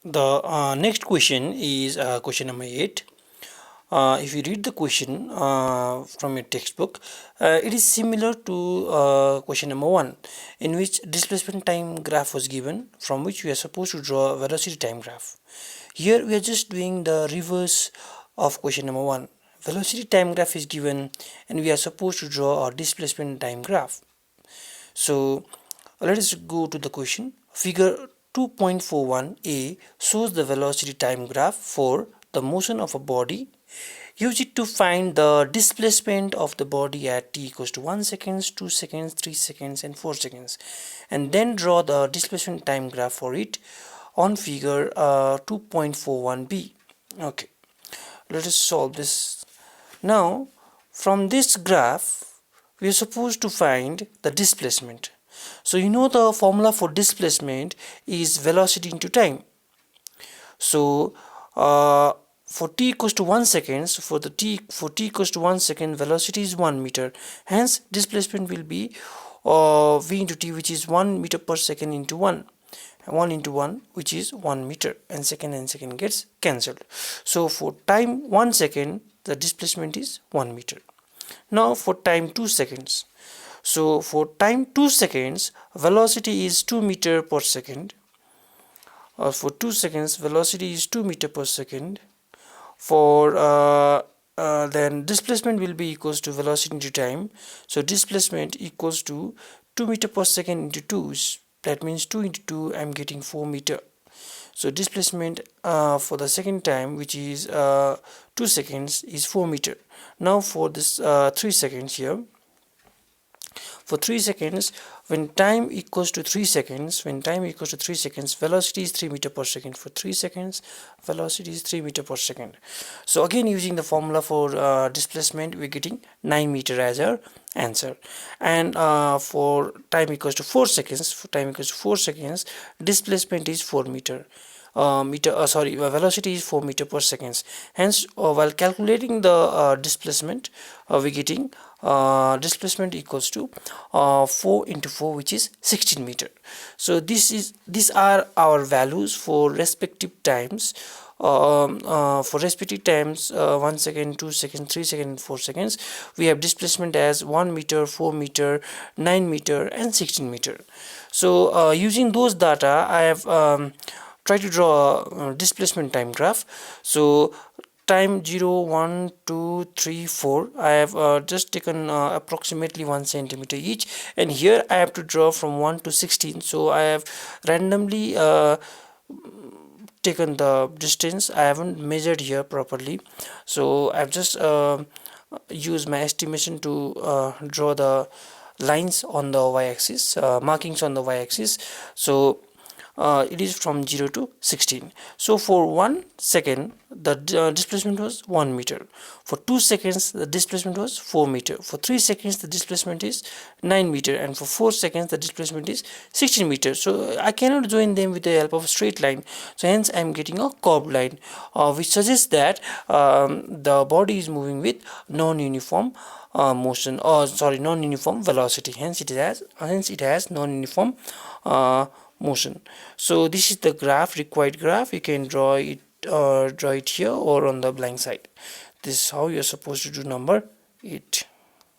The next question is question number 8. If you read the question from your textbook, it is similar to question number 1, in which displacement time graph was given, from which we are supposed to draw a velocity time graph. Here we are just doing the reverse of question number 1. Velocity time graph is given and we are supposed to draw a displacement time graph. So let us go to the question. Figure 2.41a shows the velocity time graph for the motion of a body. Use it to find the displacement of the body at t equals to 1 seconds, 2 seconds, 3 seconds and 4 seconds, and then draw the displacement time graph for it on figure 2.41b. Okay, let us solve this. Now from this graph we are supposed to find the displacement. So you know the formula for displacement is velocity into time. So for t equals to 1 seconds, for t equals to 1 second, velocity is 1 meter. Hence displacement will be v into t, which is 1 meter per second into 1. 1 into 1, which is 1 meter, and second gets cancelled. So for time 1 second, the displacement is 1 meter. Now for time 2 seconds. So for time 2 seconds, velocity is 2 meter per second. For 2 seconds, velocity is 2 meter per second. For then displacement will be equals to velocity into time. So displacement equals to 2 meter per second into 2. That means 2 into 2, I'm getting 4 meter. So displacement for the second time, which is 2 seconds, is 4 meter. Now for this 3 seconds here. For 3 seconds, when time equals to 3 seconds, velocity is 3 meter per second. For 3 seconds, velocity is 3 meter per second. So again, using the formula for displacement, we're getting 9 meter as our answer. And for time equals to 4 seconds, displacement is 4 meter. Velocity is 4 meter per second. Hence, while calculating the displacement, we're getting displacement equals to 4 into 4, which is 16 meter. So these are our values for respective times. For respective times, 1 second, 2 seconds, 3 seconds and 4 seconds, we have displacement as 1 meter, 4 meter, 9 meter and 16 meter. So using those data, I have try to draw a displacement time graph. So time 0, 1, 2, 3, 4, I have just taken approximately 1 centimeter each, and here I have to draw from 1 to 16. So I have randomly taken the distance. I haven't measured here properly, so I've just used my estimation to draw the lines on the y-axis, markings on the y-axis. So it is from 0 to 16. So for 1 second, the displacement was 1 meter. For 2 seconds, the displacement was 4 meter. For 3 seconds, the displacement is 9 meter, and for 4 seconds, the displacement is 16 meter. So I cannot join them with the help of a straight line. So hence I am getting a curved line, which suggests that the body is moving with non-uniform motion, or non-uniform velocity. Hence it has non-uniform motion. So this is the required graph. You can draw it here or on the blank side. This is how you're supposed to do number 8.